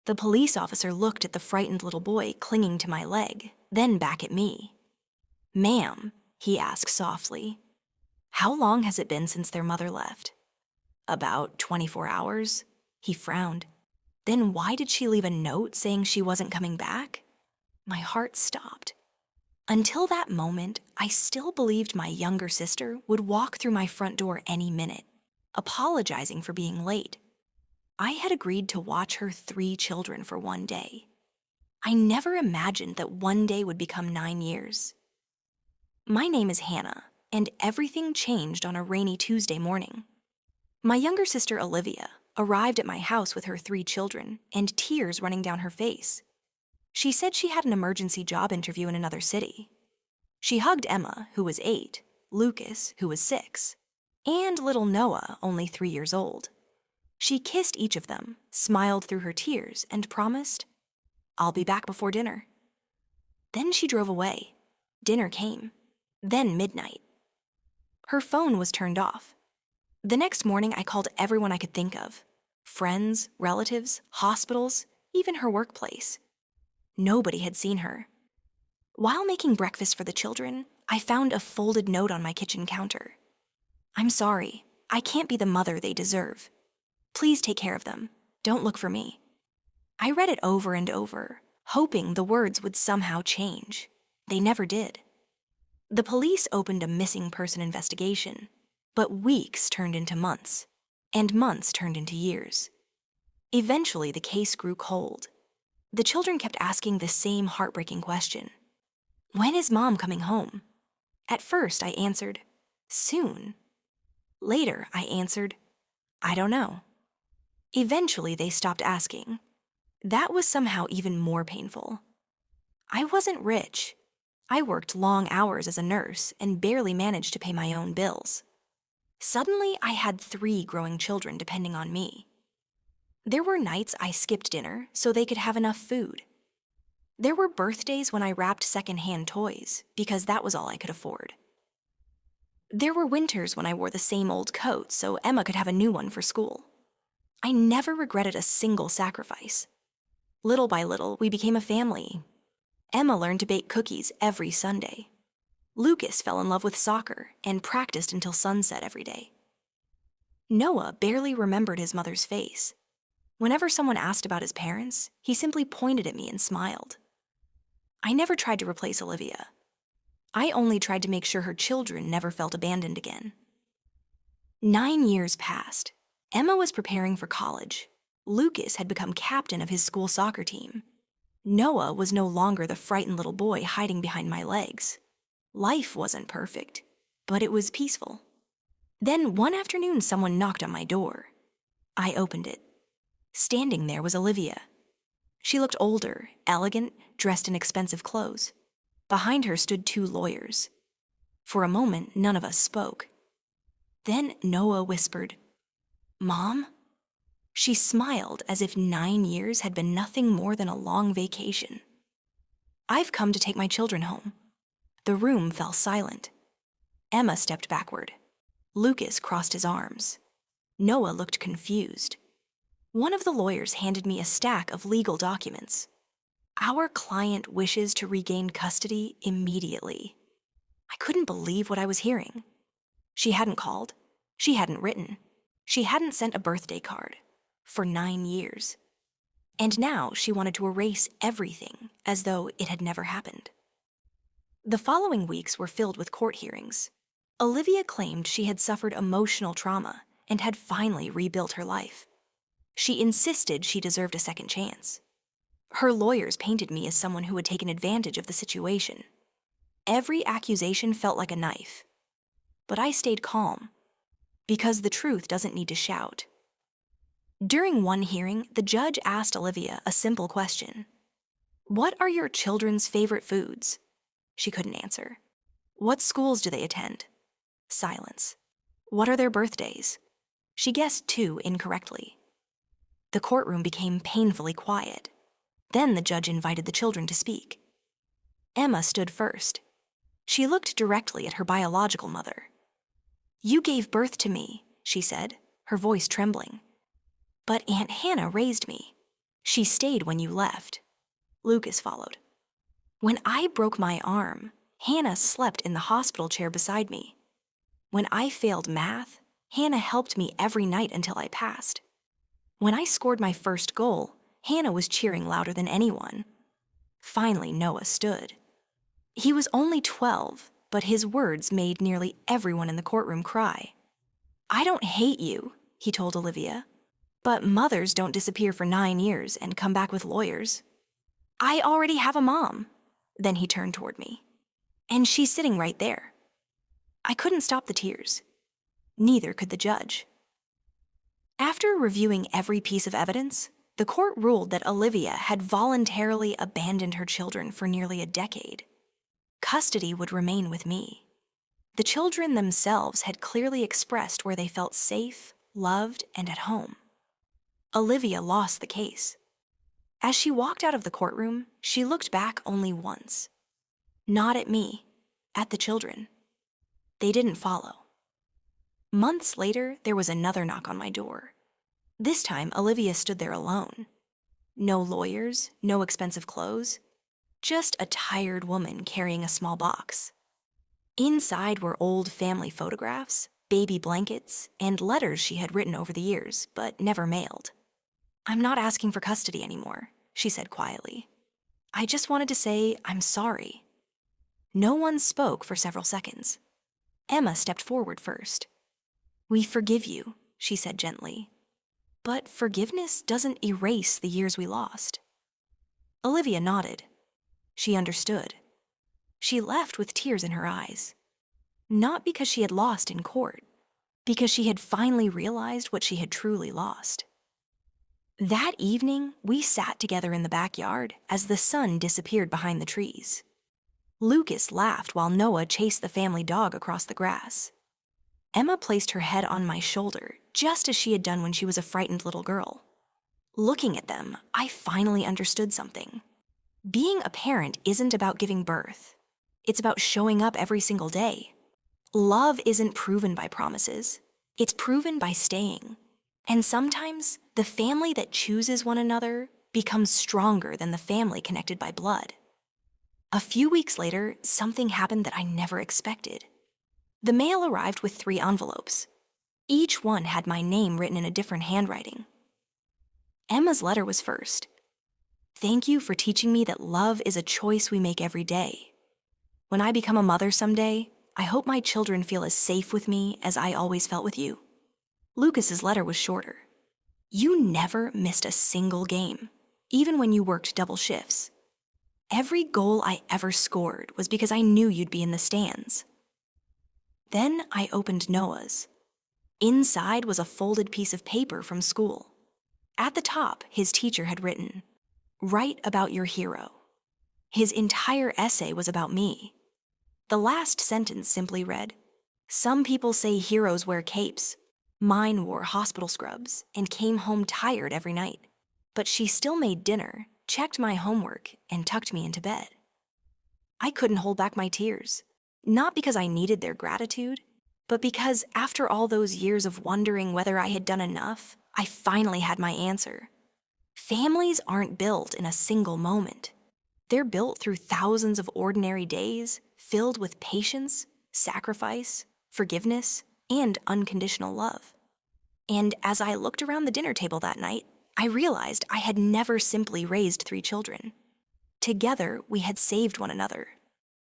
The police officer looked at the frightened little boy clinging to my leg, then back at me. "Ma'am," he asked softly, "how long has it been since their mother left?" "About 24 hours." He frowned. "Then why did she leave a note saying she wasn't coming back?" My heart stopped. Until that moment, I still believed my younger sister would walk through my front door any minute, apologizing for being late. I had agreed to watch her 3 children for one day. I never imagined that one day would become 9 years. My name is Hannah, and everything changed on a rainy Tuesday morning. My younger sister, Olivia, arrived at my house with her 3 children and tears running down her face. She said she had an emergency job interview in another city. She hugged Emma, who was 8, Lucas, who was 6, and little Noah, only 3 years old. She kissed each of them, smiled through her tears, and promised, "I'll be back before dinner." Then she drove away. Dinner came. Then midnight. Her phone was turned off. The next morning, I called everyone I could think of. Friends, relatives, hospitals, even her workplace. Nobody had seen her. While making breakfast for the children, I found a folded note on my kitchen counter. "I'm sorry. I can't be the mother they deserve. Please take care of them. Don't look for me." I read it over and over, hoping the words would somehow change. They never did. The police opened a missing person investigation, but weeks turned into months, and months turned into years. Eventually, the case grew cold. The children kept asking the same heartbreaking question. "When is Mom coming home?" At first, I answered, "Soon." Later, I answered, "I don't know." Eventually, they stopped asking. That was somehow even more painful. I wasn't rich. I worked long hours as a nurse and barely managed to pay my own bills. Suddenly, I had 3 growing children depending on me. There were nights I skipped dinner so they could have enough food. There were birthdays when I wrapped secondhand toys because that was all I could afford. There were winters when I wore the same old coat so Emma could have a new one for school. I never regretted a single sacrifice. Little by little, we became a family. Emma learned to bake cookies every Sunday. Lucas fell in love with soccer and practiced until sunset every day. Noah barely remembered his mother's face. Whenever someone asked about his parents, he simply pointed at me and smiled. I never tried to replace Olivia. I only tried to make sure her children never felt abandoned again. 9 years passed. Emma was preparing for college. Lucas had become captain of his school soccer team. Noah was no longer the frightened little boy hiding behind my legs. Life wasn't perfect, but it was peaceful. Then one afternoon, someone knocked on my door. I opened it. Standing there was Olivia. She looked older, elegant, dressed in expensive clothes. Behind her stood 2 lawyers. For a moment, none of us spoke. Then Noah whispered, "Mom?" She smiled as if 9 years had been nothing more than a long vacation. "I've come to take my children home." The room fell silent. Emma stepped backward. Lucas crossed his arms. Noah looked confused. One of the lawyers handed me a stack of legal documents. "Our client wishes to regain custody immediately." I couldn't believe what I was hearing. She hadn't called. She hadn't written. She hadn't sent a birthday card. For 9 years. And now she wanted to erase everything as though it had never happened. The following weeks were filled with court hearings. Olivia claimed she had suffered emotional trauma and had finally rebuilt her life. She insisted she deserved a second chance. Her lawyers painted me as someone who had taken advantage of the situation. Every accusation felt like a knife. But I stayed calm, because the truth doesn't need to shout. During one hearing, the judge asked Olivia a simple question. "What are your children's favorite foods?" She couldn't answer. "What schools do they attend?" Silence. "What are their birthdays?" She guessed 2 incorrectly. The courtroom became painfully quiet. Then the judge invited the children to speak. Emma stood first. She looked directly at her biological mother. "You gave birth to me," she said, her voice trembling. "But Aunt Hannah raised me." She stayed when you left. Lucas followed. When I broke my arm, Hannah slept in the hospital chair beside me. When I failed math, Hannah helped me every night until I passed. When I scored my first goal, Hannah was cheering louder than anyone. Finally, Noah stood. He was only 12, but his words made nearly everyone in the courtroom cry. "I don't hate you," he told Olivia, "but mothers don't disappear for 9 years and come back with lawyers. I already have a mom." Then he turned toward me. "And she's sitting right there." I couldn't stop the tears. Neither could the judge. After reviewing every piece of evidence, the court ruled that Olivia had voluntarily abandoned her children for nearly a decade. Custody would remain with me. The children themselves had clearly expressed where they felt safe, loved, and at home. Olivia lost the case. As she walked out of the courtroom, she looked back only once. Not at me, at the children. They didn't follow. Months later, there was another knock on my door. This time, Olivia stood there alone. No lawyers, no expensive clothes, just a tired woman carrying a small box. Inside were old family photographs, baby blankets, and letters she had written over the years, but never mailed. "I'm not asking for custody anymore," she said quietly. "I just wanted to say I'm sorry." No one spoke for several seconds. Emma stepped forward first. "We forgive you," she said gently. "But forgiveness doesn't erase the years we lost." Olivia nodded. She understood. She left with tears in her eyes. Not because she had lost in court, because she had finally realized what she had truly lost. That evening, we sat together in the backyard as the sun disappeared behind the trees. Lucas laughed while Noah chased the family dog across the grass. Emma placed her head on my shoulder, just as she had done when she was a frightened little girl. Looking at them, I finally understood something. Being a parent isn't about giving birth. It's about showing up every single day. Love isn't proven by promises. It's proven by staying. And sometimes, the family that chooses one another becomes stronger than the family connected by blood. A few weeks later, something happened that I never expected. The mail arrived with 3 envelopes. Each one had my name written in a different handwriting. Emma's letter was first. "Thank you for teaching me that love is a choice we make every day. When I become a mother someday, I hope my children feel as safe with me as I always felt with you." Lucas's letter was shorter. "You never missed a single game, even when you worked double shifts. Every goal I ever scored was because I knew you'd be in the stands." Then I opened Noah's. Inside was a folded piece of paper from school. At the top, his teacher had written, "Write about your hero." His entire essay was about me. The last sentence simply read, "Some people say heroes wear capes. Mine wore hospital scrubs and came home tired every night. But she still made dinner, checked my homework, and tucked me into bed." I couldn't hold back my tears, not because I needed their gratitude, but because after all those years of wondering whether I had done enough, I finally had my answer. Families aren't built in a single moment. They're built through thousands of ordinary days filled with patience, sacrifice, forgiveness, and unconditional love. And as I looked around the dinner table that night, I realized I had never simply raised 3 children. Together, we had saved one another,